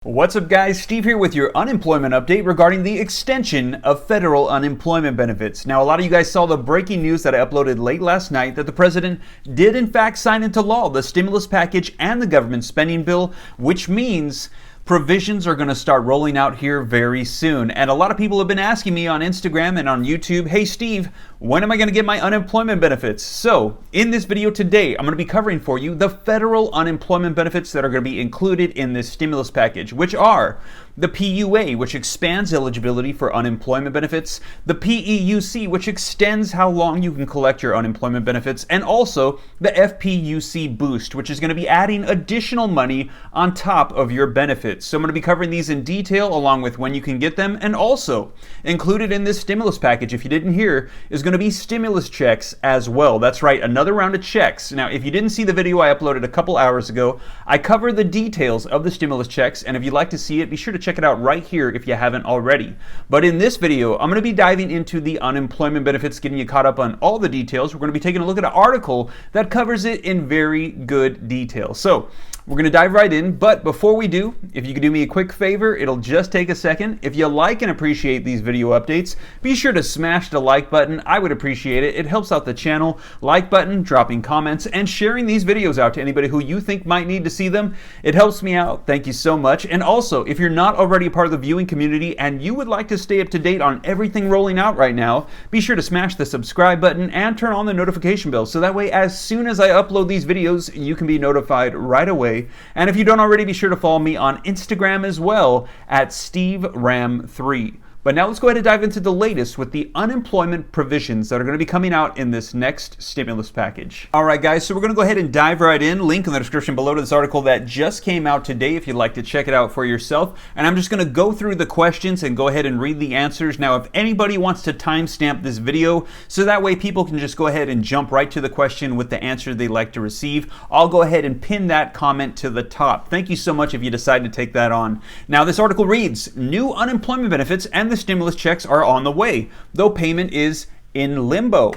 What's up guys, Steve here with your unemployment update regarding the extension of federal unemployment benefits. Now a lot of you guys saw the breaking news that I uploaded late last night that the president did in fact sign into law the stimulus package and the government spending bill, which means provisions are going to start rolling out here very soon. And a lot of people have been asking me on Instagram and on YouTube, hey Steve, when am I going to get my unemployment benefits? So in this video today, I'm going to be covering for you the federal unemployment benefits that are going to be included in this stimulus package, which are the PUA, which expands eligibility for unemployment benefits, the PEUC, which extends how long you can collect your unemployment benefits, and also the FPUC boost, which is going to be adding additional money on top of your benefits. So I'm going to be covering these in detail along with when you can get them, and also included in this stimulus package, if you didn't hear, is going to be stimulus checks as well. That's right, another round of checks. Now, if you didn't see the video I uploaded a couple hours ago, I covered the details of the stimulus checks, and if you'd like to see it, be sure to check it out right here if you haven't already. But in this video, I'm going to be diving into the unemployment benefits, getting you caught up on all the details. We're going to be taking a look at an article that covers it in very good detail. So we're going to dive right in, but before we do, if you could do me a quick favor, it'll just take a second. If you like and appreciate these video updates, be sure to smash the like button. I would appreciate it. It helps out the channel. Like button, dropping comments, and sharing these videos out to anybody who you think might need to see them. It helps me out. Thank you so much. And also, if you're not already a part of the viewing community and you would like to stay up to date on everything rolling out right now, be sure to smash the subscribe button and turn on the notification bell. So that way, as soon as I upload these videos, you can be notified right away. And if you don't already, be sure to follow me on Instagram as well at SteveRam3. But now let's go ahead and dive into the latest with the unemployment provisions that are going to be coming out in this next stimulus package. All right, guys, so we're going to go ahead and dive right in. Link in the description below to this article that just came out today if you'd like to check it out for yourself. And I'm just going to go through the questions and go ahead and read the answers. Now, if anybody wants to timestamp this video so that way people can just go ahead and jump right to the question with the answer they like to receive, I'll go ahead and pin that comment to the top. Thank you so much if you decide to take that on. Now, this article reads, new unemployment benefits and the stimulus checks are on the way, though payment is in limbo.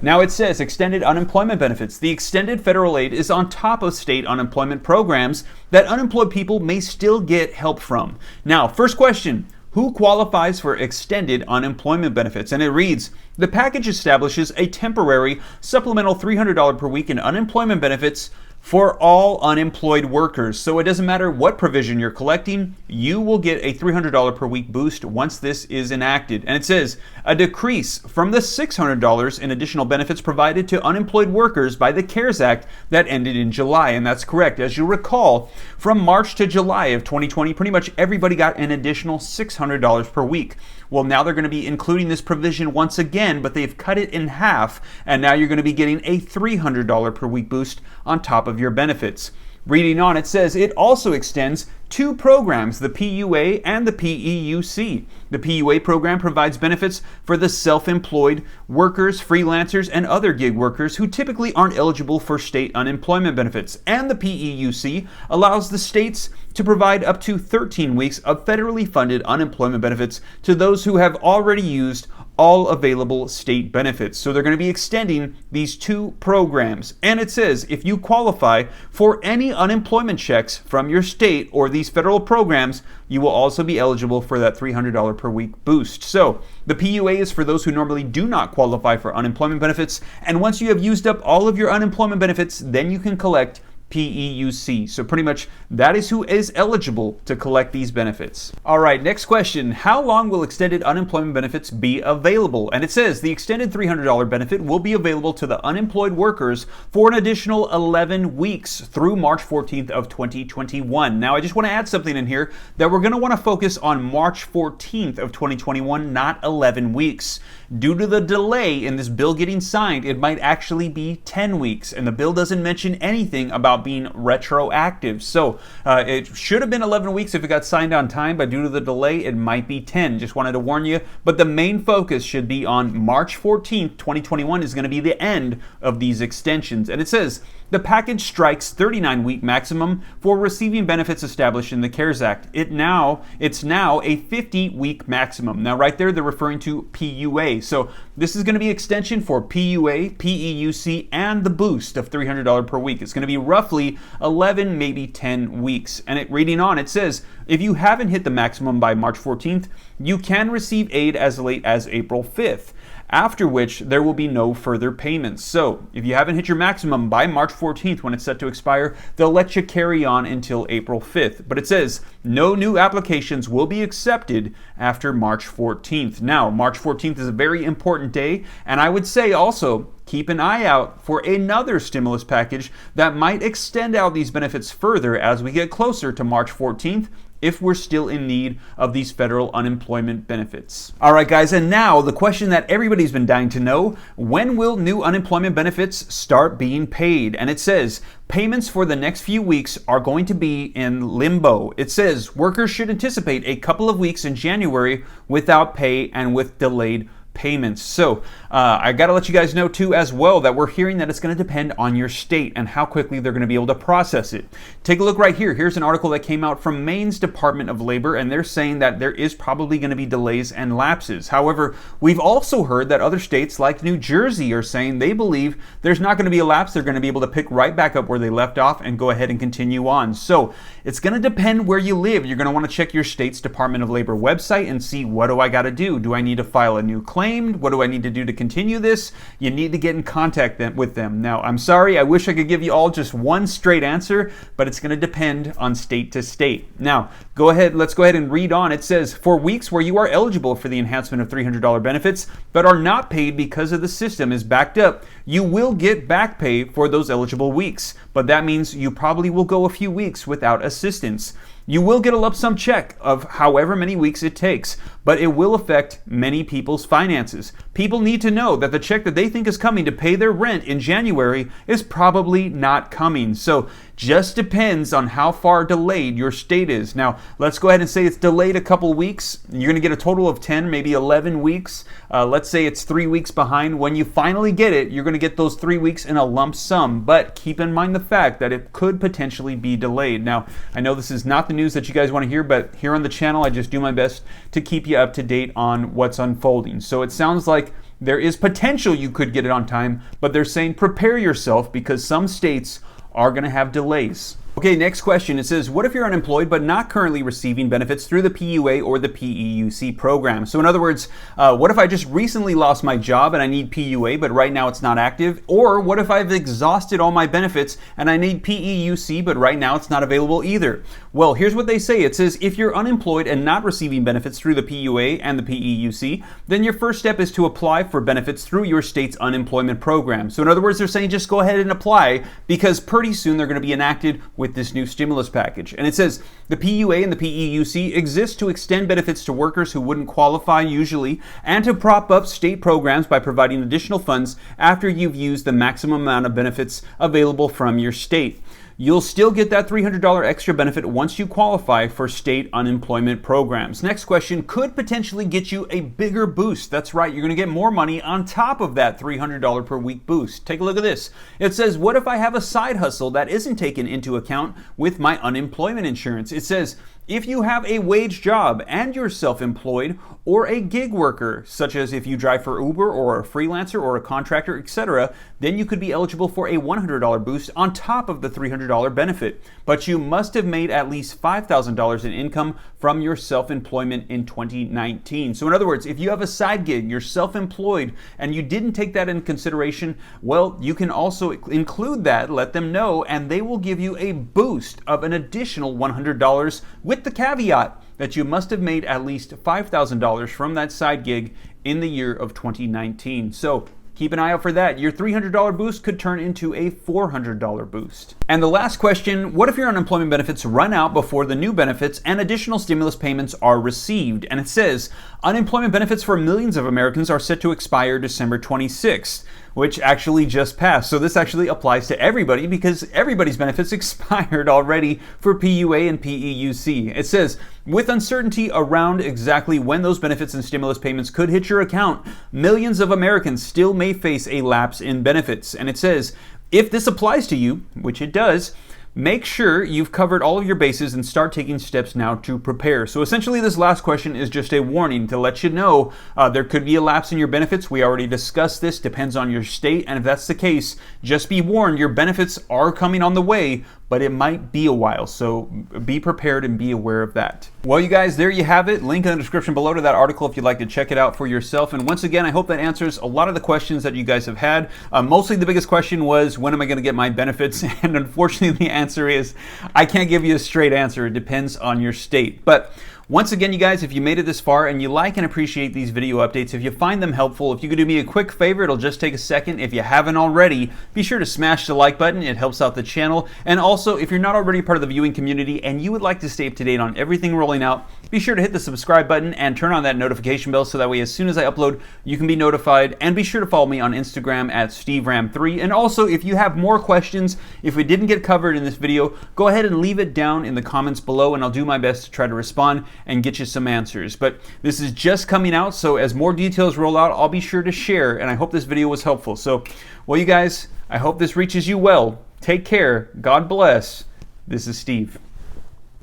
Now it says extended unemployment benefits. The extended federal aid is on top of state unemployment programs that unemployed people may still get help from. Now, first question, who qualifies for extended unemployment benefits? And it reads, the package establishes a temporary supplemental $300 per week in unemployment benefits for all unemployed workers. So it doesn't matter what provision you're collecting, you will get a $300 per week boost once this is enacted. And it says a decrease from the $600 in additional benefits provided to unemployed workers by the CARES Act that ended in July. And that's correct. As you recall, from March to July of 2020, pretty much everybody got an additional $600 per week. Well, now they're going to be including this provision once again, but they've cut it in half, and now you're going to be getting a $300 per week boost on top of your benefits. Reading on, it says it also extends two programs, the PUA and the PEUC. The PUA program provides benefits for the self-employed workers, freelancers, and other gig workers who typically aren't eligible for state unemployment benefits. And the PEUC allows the states to provide up to 13 weeks of federally funded unemployment benefits to those who have already used all available state benefits. So they're going to be extending these two programs. And it says if you qualify for any unemployment checks from your state or these federal programs, you will also be eligible for that $300 per week boost. So the PUA is for those who normally do not qualify for unemployment benefits. And once you have used up all of your unemployment benefits, then you can collect PEUC. So pretty much that is who is eligible to collect these benefits. All right, next question. How long will extended unemployment benefits be available? And it says the extended $300 benefit will be available to the unemployed workers for an additional 11 weeks through March 14th of 2021. Now, I just want to add something in here that we're going to want to focus on March 14th of 2021, not 11 weeks. Due to the delay in this bill getting signed, it might actually be 10 weeks, and the bill doesn't mention anything about being retroactive. So it should have been 11 weeks if it got signed on time, but due to the delay, it might be 10. Just wanted to warn you. But the main focus should be on March 14th, 2021 is going to be the end of these extensions. And it says the package strikes 39-week maximum for receiving benefits established in the CARES Act. It's now a 50-week maximum. Now, right there, they're referring to PUA. So this is going to be extension for PUA, PEUC, and the boost of $300 per week. It's going to be roughly roughly 11, maybe 10 weeks. And reading on, it says, if you haven't hit the maximum by March 14th, you can receive aid as late as April 5th. After which there will be no further payments. So if you haven't hit your maximum by March 14th when it's set to expire, they'll let you carry on until April 5th. But it says no new applications will be accepted after March 14th. Now, March 14th is a very important day, and I would say also keep an eye out for another stimulus package that might extend out these benefits further as we get closer to March 14th, if we're still in need of these federal unemployment benefits. All right, guys, and now the question that everybody's been dying to know, when will new unemployment benefits start being paid? And it says payments for the next few weeks are going to be in limbo. It says workers should anticipate a couple of weeks in January without pay and with delayed payments. So I got to let you guys know too as well that we're hearing that it's going to depend on your state and how quickly they're going to be able to process it. Take a look right here. Here's an article that came out from Maine's Department of Labor, and they're saying that there is probably going to be delays and lapses. However, we've also heard that other states like New Jersey are saying they believe there's not going to be a lapse. They're going to be able to pick right back up where they left off and go ahead and continue on. So it's going to depend where you live. You're going to want to check your state's Department of Labor website and see, what do I got to do? Do I need to file a new claim? What do I need to do to continue this? You need to get in contact with them. Now, I'm sorry, I wish I could give you all just one straight answer, but it's going to depend on state to state. Now, let's go ahead and read on. It says, for weeks where you are eligible for the enhancement of $300 benefits, but are not paid because of the system is backed up, you will get back pay for those eligible weeks. But that means you probably will go a few weeks without assistance. You will get a lump sum check of however many weeks it takes, but it will affect many people's finances. People need to know that the check that they think is coming to pay their rent in January is probably not coming. So just depends on how far delayed your state is. Now, let's go ahead and say it's delayed a couple weeks. You're going to get a total of 10, maybe 11 weeks. Let's say it's 3 weeks behind. When you finally get it, you're going to get those 3 weeks in a lump sum, but keep in mind the fact that it could potentially be delayed. Now, I know this is not the news that you guys want to hear, but here on the channel, I just do my best to keep you up to date on what's unfolding. So it sounds like there is potential you could get it on time, but they're saying prepare yourself because some states are going to have delays. Okay, next question. It says, what if you're unemployed but not currently receiving benefits through the PUA or the PEUC program? So in other words, what if I just recently lost my job and I need PUA, but right now it's not active? Or what if I've exhausted all my benefits and I need PEUC, but right now it's not available either? Well, here's what they say. It says, if you're unemployed and not receiving benefits through the PUA and the PEUC, then your first step is to apply for benefits through your state's unemployment program. So in other words, they're saying just go ahead and apply because pretty soon they're going to be enacted with this new stimulus package. And it says the PUA and the PEUC exist to extend benefits to workers who wouldn't qualify usually and to prop up state programs by providing additional funds after you've used the maximum amount of benefits available from your state. You'll still get that $300 extra benefit once you qualify for state unemployment programs. Next question could potentially get you a bigger boost. That's right, you're going to get more money on top of that $300 per week boost. Take a look at this. It says, what if I have a side hustle that isn't taken into account with my unemployment insurance? It says, if you have a wage job and you're self-employed or a gig worker, such as if you drive for Uber or a freelancer or a contractor, etc., then you could be eligible for a $100 boost on top of the $300 benefit. But you must have made at least $5,000 in income from your self-employment in 2019. So in other words, if you have a side gig, you're self-employed, and you didn't take that in consideration, well, you can also include that, let them know, and they will give you a boost of an additional $100 with the caveat that you must have made at least $5,000 from that side gig in the year of 2019. So keep an eye out for that. Your $300 boost could turn into a $400 boost. And the last question, what if your unemployment benefits run out before the new benefits and additional stimulus payments are received? And it says, unemployment benefits for millions of Americans are set to expire December 26th, which actually just passed. So this actually applies to everybody because everybody's benefits expired already for PUA and PEUC. It says, with uncertainty around exactly when those benefits and stimulus payments could hit your account, millions of Americans still may face a lapse in benefits. And it says, if this applies to you, which it does, make sure you've covered all of your bases and start taking steps now to prepare. So essentially this last question is just a warning to let you know there could be a lapse in your benefits. We already discussed this, depends on your state, and if that's the case, just be warned, your benefits are coming on the way, but it might be a while, so be prepared and be aware of that. Well, you guys, there you have it. Link in the description below to that article if you'd like to check it out for yourself. And once again, I hope that answers a lot of the questions that you guys have had. Mostly the biggest question was, when am I going to get my benefits? And unfortunately, the answer is, I can't give you a straight answer. It depends on your state. But once again, you guys, if you made it this far and you like and appreciate these video updates, if you find them helpful, if you could do me a quick favor, it'll just take a second. If you haven't already, be sure to smash the like button. It helps out the channel. And also, if you're not already part of the viewing community and you would like to stay up to date on everything rolling out, be sure to hit the subscribe button and turn on that notification bell so that way as soon as I upload, you can be notified. And be sure to follow me on Instagram at SteveRam3. And also, if you have more questions, if we didn't get covered in this video, go ahead and leave it down in the comments below and I'll do my best to try to respond and get you some answers. But this is just coming out, so as more details roll out, I'll be sure to share, and I hope this video was helpful. So, well, you guys, I hope this reaches you well. Take care. God bless. This is Steve.